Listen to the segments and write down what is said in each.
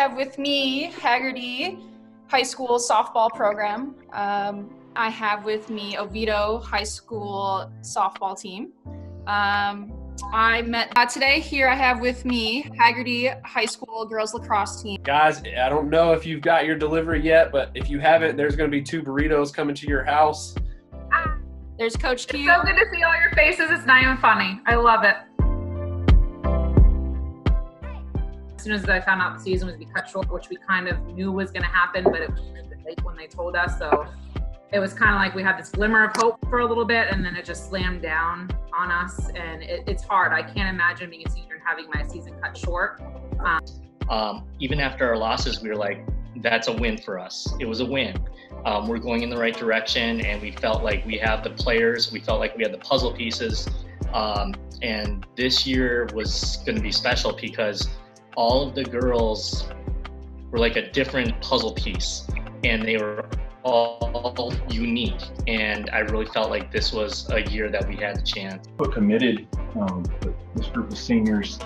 have with me Hagerty High School softball program. I have with me Oviedo High School softball team. I met today here I have with me Hagerty High School girls lacrosse team. Guys, I don't know if you've got your delivery yet, but if you haven't, there's going to be 2 burritos coming to your house. There's Coach Q. It's so good to see all your faces. It's not even funny. I love it. As soon as I found out the season was to be cut short, which we kind of knew was going to happen, but it was a bit late when they told us. So it was kind of like we had this glimmer of hope for a little bit, and then it just slammed down on us. And it's hard. I can't imagine being a senior and having my season cut short. Even after our losses, we were like, that's a win for us. It was a win. We're going in the right direction, and we felt like we have the players. We felt like we had the puzzle pieces. And this year was going to be special because all of the girls were like a different puzzle piece, and they were all unique. And I really felt like this was a year that we had the chance. We're committed. This group of seniors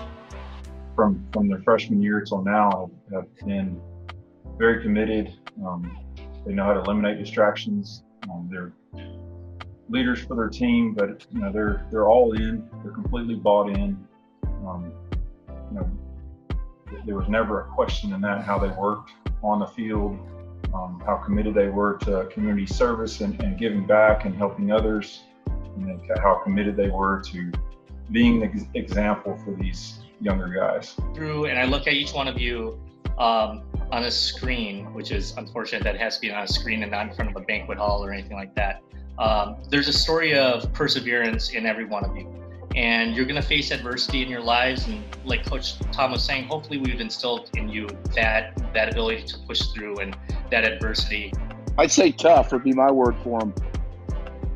from their freshman year till now have been very committed. They know how to eliminate distractions. They're leaders for their team, but they're all in. They're completely bought in. There was never a question in that, how they worked on the field, how committed they were to community service and giving back and helping others, and how committed they were to being the example for these younger guys. And I look at each one of you on a screen, which is unfortunate that it has to be on a screen and not in front of a banquet hall or anything like that. There's a story of perseverance in every one of you. And you're going to face adversity in your lives. And like Coach Tom was saying, hopefully we've instilled in you that ability to push through and that adversity. I'd say tough would be my word for them.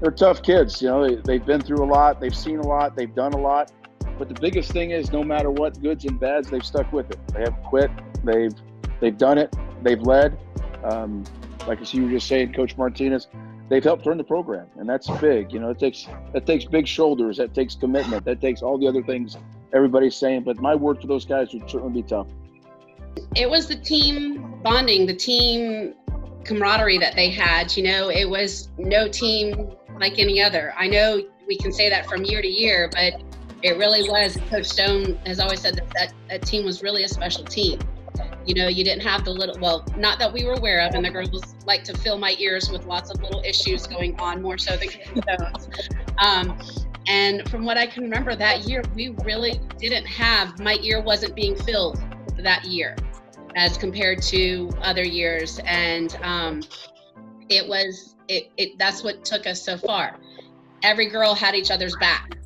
They're tough kids. They've been through a lot. They've seen a lot. They've done a lot. But the biggest thing is, no matter what goods and bads, they've stuck with it. They haven't quit. They've done it. They've led. Like you were just saying, Coach Martinez, they've helped run the program, and that's big. That takes big shoulders. That takes commitment. That takes all the other things everybody's saying. But my word for those guys would certainly be tough. It was the team bonding, the team camaraderie that they had. It was no team like any other. I know we can say that from year to year, but it really was. Coach Stone has always said that team was really a special team. You didn't have the little, well, not that we were aware of, and the girls like to fill my ears with lots of little issues going on, more so than those. And from what I can remember that year, we really didn't have, my ear wasn't being filled that year as compared to other years. And that's what took us so far. Every girl had each other's back.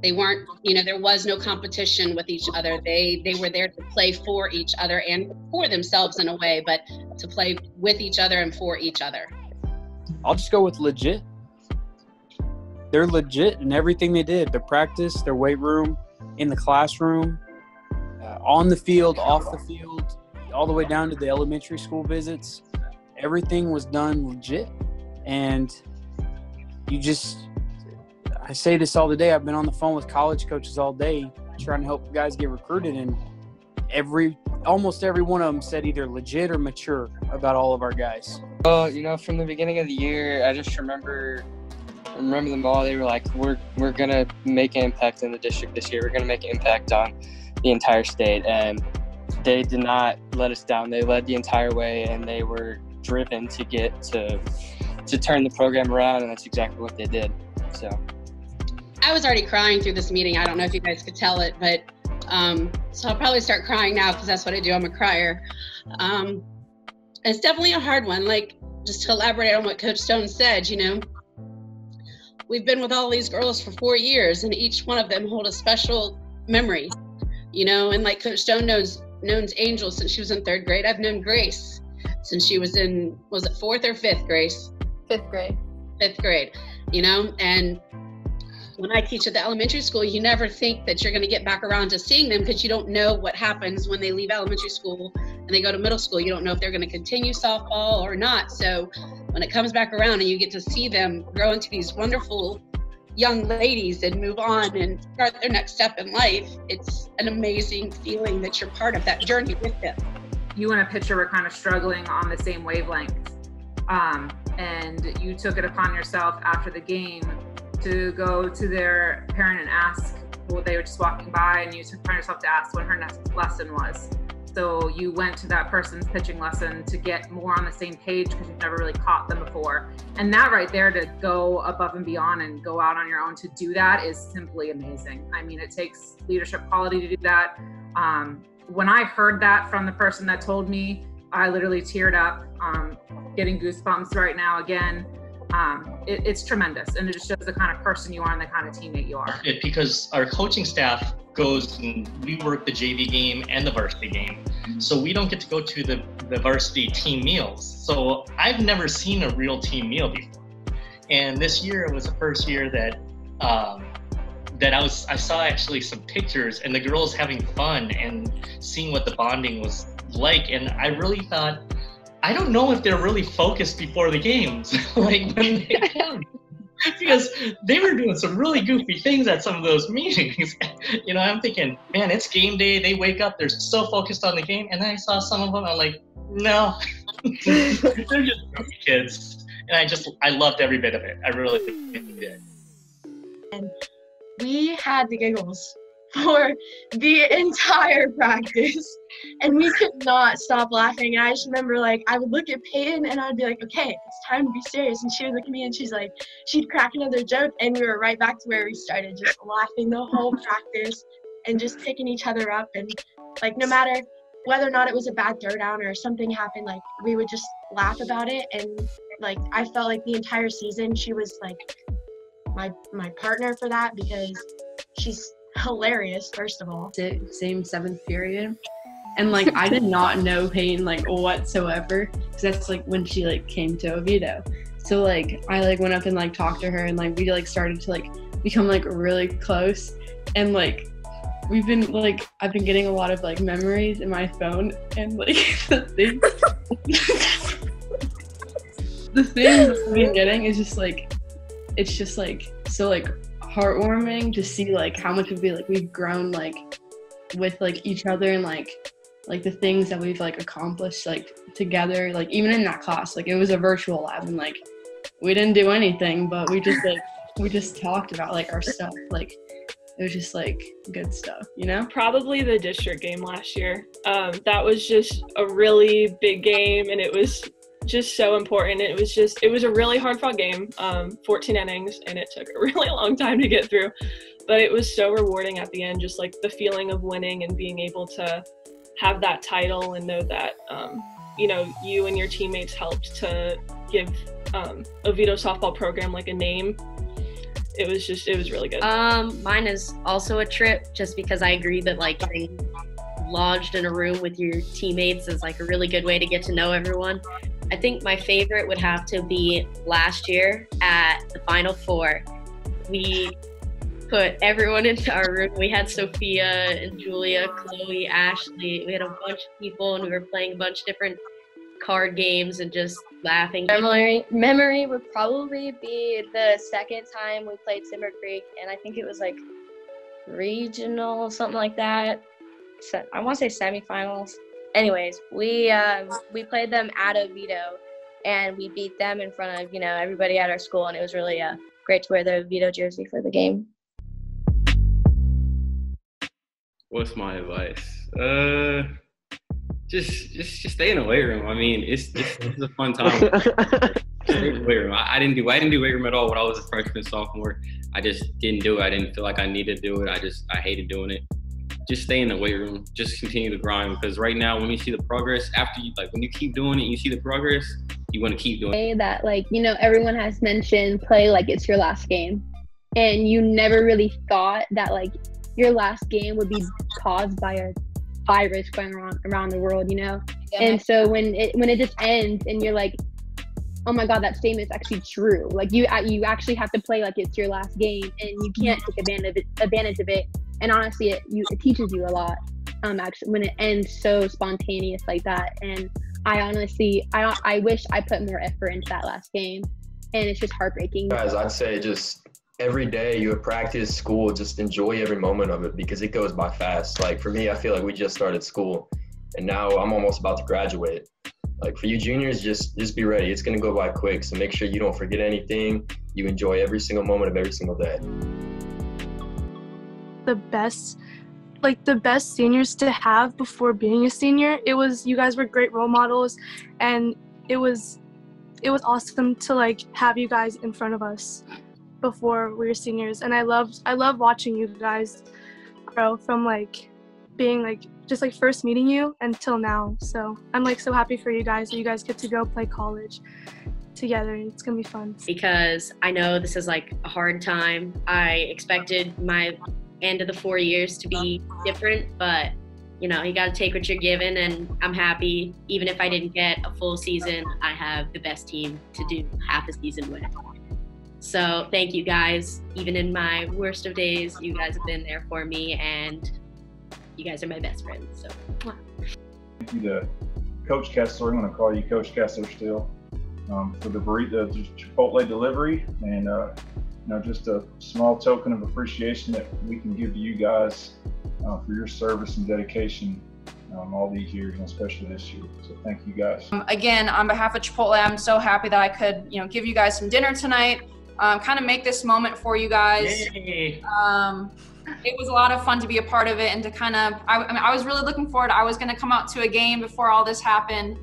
They weren't, there was no competition with each other. They were there to play for each other and for themselves in a way, but to play with each other and for each other. I'll just go with legit. They're legit in everything they did. Their practice, their weight room, in the classroom, on the field, off the field, all the way down to the elementary school visits. Everything was done legit. And I say this all the day. I've been on the phone with college coaches all day trying to help guys get recruited, and almost every one of them said either legit or mature about all of our guys. Well, from the beginning of the year, I just remember them all. They were like, we're going to make an impact in the district this year. We're going to make an impact on the entire state. And they did not let us down. They led the entire way, and they were driven to get to turn the program around, and that's exactly what they did. So I was already crying through this meeting. I don't know if you guys could tell it, but so I'll probably start crying now because that's what I do. I'm a crier. It's definitely a hard one. Like, just to elaborate on what Coach Stone said, we've been with all these girls for 4 years, and each one of them hold a special memory, and like Coach Stone knows Angel since she was in 3rd grade. I've known Grace since she was in, was it 4th or 5th, Grace? 5th grade. 5th grade, and when I teach at the elementary school, you never think that you're going to get back around to seeing them because you don't know what happens when they leave elementary school and they go to middle school. You don't know if they're going to continue softball or not. So when it comes back around and you get to see them grow into these wonderful young ladies and move on and start their next step in life, it's an amazing feeling that you're part of that journey with them. you and a pitcher were kind of struggling on the same wavelength. And you took it upon yourself after the game to go to their parent and ask, well, they were just walking by, and you took it upon yourself to ask when her next lesson was. So you went to that person's pitching lesson to get more on the same page because you've never really caught them before. And that right there, to go above and beyond and go out on your own to do that, is simply amazing. I mean, it takes leadership quality to do that. When I heard that from the person that told me, I literally teared up, getting goosebumps right now again. It's tremendous, and it just shows the kind of person you are and the kind of teammate you are. Because our coaching staff goes and we work the JV game and the varsity game, so we don't get to go to the varsity team meals. So I've never seen a real team meal before, and this year it was the first year that I saw actually some pictures and the girls having fun and seeing what the bonding was like, and I really thought, I don't know if they're really focused before the games, like when they come, because they were doing some really goofy things at some of those meetings. You know, I'm thinking, man, it's game day. They wake up, they're so focused on the game, and then I saw some of them. I'm like, no, they're just goofy kids, and I loved every bit of it. I really did. And we had the giggles for the entire practice, and we could not stop laughing. And I just remember, like, I would look at Peyton and I'd be like, okay, it's time to be serious, and she would look at me and she's like, she'd crack another joke, and we were right back to where we started, just laughing the whole practice and just picking each other up. And like, no matter whether or not it was a bad throw down or something happened, like, we would just laugh about it. And like, I felt like the entire season she was like my partner for that, because she's hilarious, first of all. Same 7th period, and like I did not know Payne like whatsoever, because that's like when she like came to Oviedo. So like I like went up and like talked to her, and like we like started to like become like really close, and like we've been like, I've been getting a lot of like memories in my phone, and like the thing I've been getting is just like, it's just like so like heartwarming to see like how much we've grown like with like each other, and like the things that we've like accomplished like together. Like even in that class, like it was a virtual lab, and like we didn't do anything, but we just talked about like our stuff. Like it was just like good stuff, you know? Probably the district game last year. That was just a really big game, and it was just so important. It was a really hard fought game, 14 innings, and it took a really long time to get through, but it was so rewarding at the end, just like the feeling of winning and being able to have that title and know that you know, you and your teammates helped to give Oviedo softball program like a name. It was really good. Mine is also a trip, just because I agree that like getting lodged in a room with your teammates is like a really good way to get to know everyone. I think my favorite would have to be last year at the Final Four. We put everyone into our room. We had Sophia and Julia, Chloe, Ashley. We had a bunch of people, and we were playing a bunch of different card games and just laughing. Memory would probably be the second time we played Timber Creek, and I think it was like regional, something like that. I want to say semifinals. Anyways, we played them at Oviedo, and we beat them in front of, you know, everybody at our school, and it was really great to wear the Oviedo jersey for the game. What's my advice? Just stay in the weight room. I mean, it's a fun time. Stay in the weight room. I didn't do weight room at all when I was a freshman, sophomore. I just didn't do it. I didn't feel like I needed to do it. I hated doing it. Just stay in the weight room. Just continue to grind, because right now, when you see the progress, after you when you keep doing it, you see the progress, you want to keep doing it. That, like, you know, everyone has mentioned play like it's your last game, and you never really thought that like your last game would be caused by a virus going around the world, you know. Yeah. And so when it just ends, and you're like, oh my God, that statement is actually true. Like you actually have to play like it's your last game, and you can't take advantage of it. And honestly, it teaches you a lot. Actually, when it ends so spontaneous like that. And I wish I put more effort into that last game, and it's just heartbreaking. Guys, I'd say just every day you at practice, school, just enjoy every moment of it, because it goes by fast. Like for me, I feel like we just started school, and now I'm almost about to graduate. Like for you juniors, just be ready. It's gonna go by quick, so make sure you don't forget anything. You enjoy every single moment of every single day. The best seniors to have before being a senior. You guys were great role models, and it was awesome to like have you guys in front of us before we were seniors. And I love watching you guys grow from like being like just like first meeting you until now. So I'm like so happy for you guys that you guys get to go play college together. It's gonna be fun. Because I know this is like a hard time. I expected my end of the 4 years to be different, but you know, you got to take what you're given, and I'm happy. Even if I didn't get a full season, I have the best team to do half a season with. So thank you guys. Even in my worst of days, you guys have been there for me, and you guys are my best friends. So thank you to Coach Kesler. I'm going to call you Coach Kesler still, for the burrito, Chipotle delivery, and just a small token of appreciation that we can give to you guys for your service and dedication all these years, and especially this year. So thank you guys. Again, on behalf of Chipotle, I'm so happy that I could, give you guys some dinner tonight, kind of make this moment for you guys. Yay. It was a lot of fun to be a part of it, and to kind of, I was really looking forward. I was going to come out to a game before all this happened.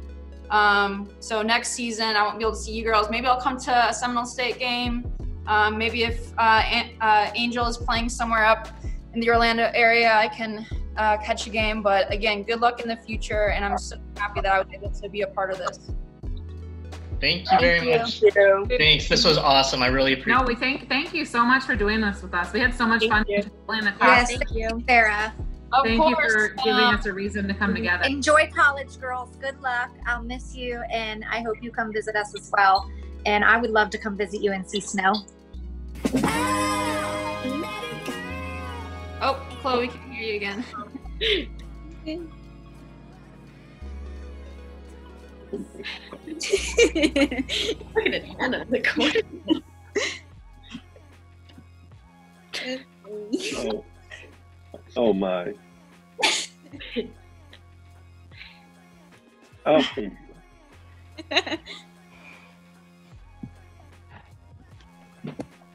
So next season, I won't be able to see you girls. Maybe I'll come to a Seminole State game. Maybe if Angel is playing somewhere up in the Orlando area, I can catch a game. But again, good luck in the future, and I'm so happy that I was able to be a part of this. Thank you very much. Thanks. This was awesome. I really appreciate it. No, we thank you so much for doing this with us. We had so much fun playing the class. Yes, thank you, Sarah. Thank you for giving us a reason to come together. Enjoy college, girls. Good luck. I'll miss you, and I hope you come visit us as well. And I would love to come visit you and see snow. Oh, Chloe, can hear you again. Look at Hannah in the corner. Oh my. Oh. Can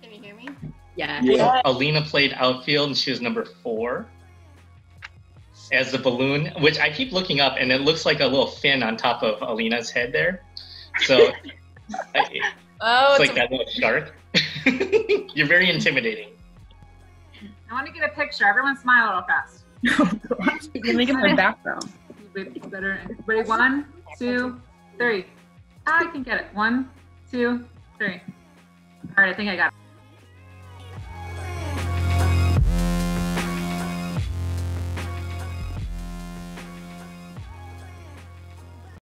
you hear me? Yeah. Alina played outfield, and she was number 4 as the balloon, which I keep looking up, and it looks like a little fin on top of Alina's head there. So it's like that little shark. You're very intimidating. I want to get a picture. Everyone smile real fast. You're making my background. Better. Ready? 1, 2, 3. I can get it. 1, 2, 3. All right, I think I got it.